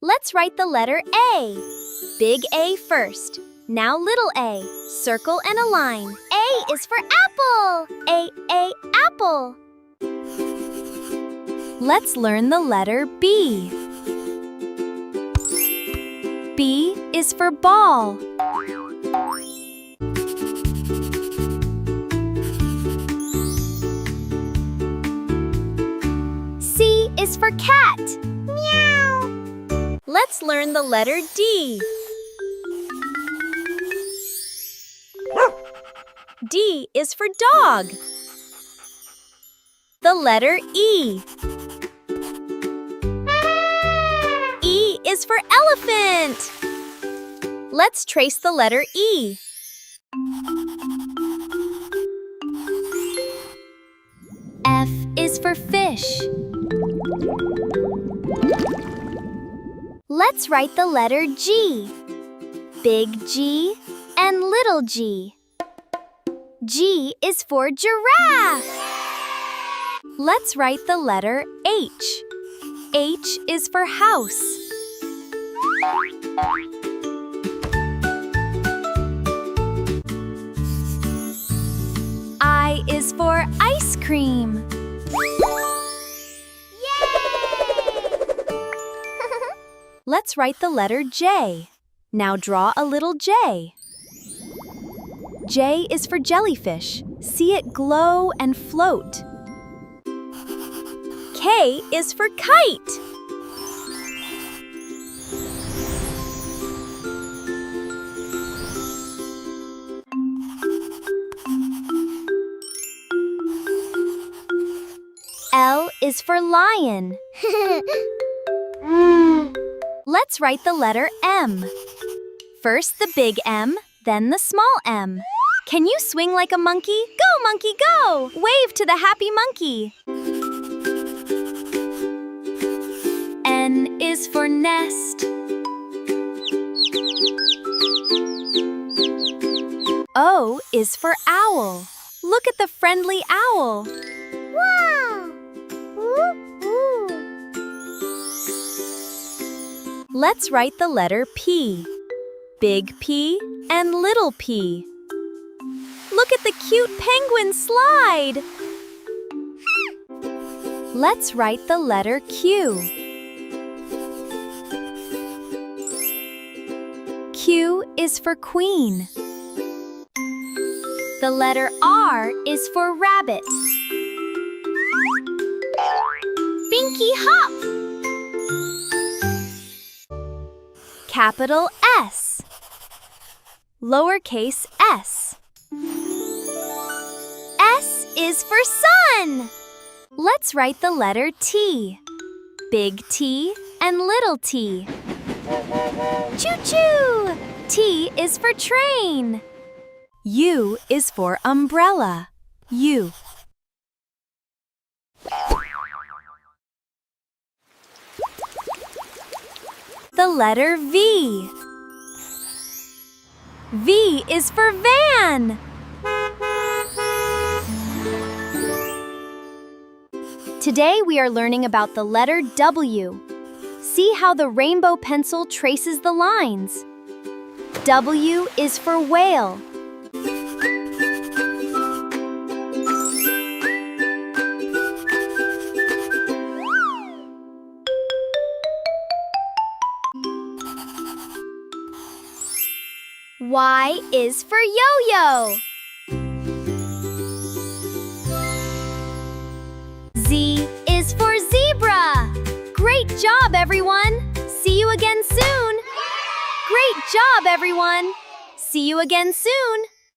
Let's write the letter A. Big A first. Now little a. Circle and a line. A is for apple. A, apple. Let's learn the letter B. B is for ball. C is for cat. Meow. Let's learn the letter D. D is for dog. The letter E. E is for elephant. Let's trace the letter E. F is for fish. Let's write the letter G. Big G and little g. G is for giraffe. Let's write the letter H. H is for house. I is for ice cream. Yay! Let's write the letter J. Now draw a little J. J is for jellyfish. See it glow and float. K is for kite. L is for lion. Let's write the letter M. First the big M, then the small m. Can you swing like a monkey? Go, monkey, go! Wave to the happy monkey. N is for nest. O is for owl. Look at the friendly owl. Wow! Ooh. Let's write the letter P. Big P and little p. Look at the cute penguin slide. Let's write the letter Q. Q is for queen. The letter R is for rabbit. Binky hop! Capital S. Lowercase s. S is for sun. Let's write the letter T. Big T and little t. Choo-choo! T is for train. U is for umbrella. U. The letter V. V is for van. Today we are learning about the letter W. See how the rainbow pencil traces the lines. W is for whale. Y is for yo-yo. Z is for zebra. Great job, everyone! See you again soon! Great job, everyone! See you again soon!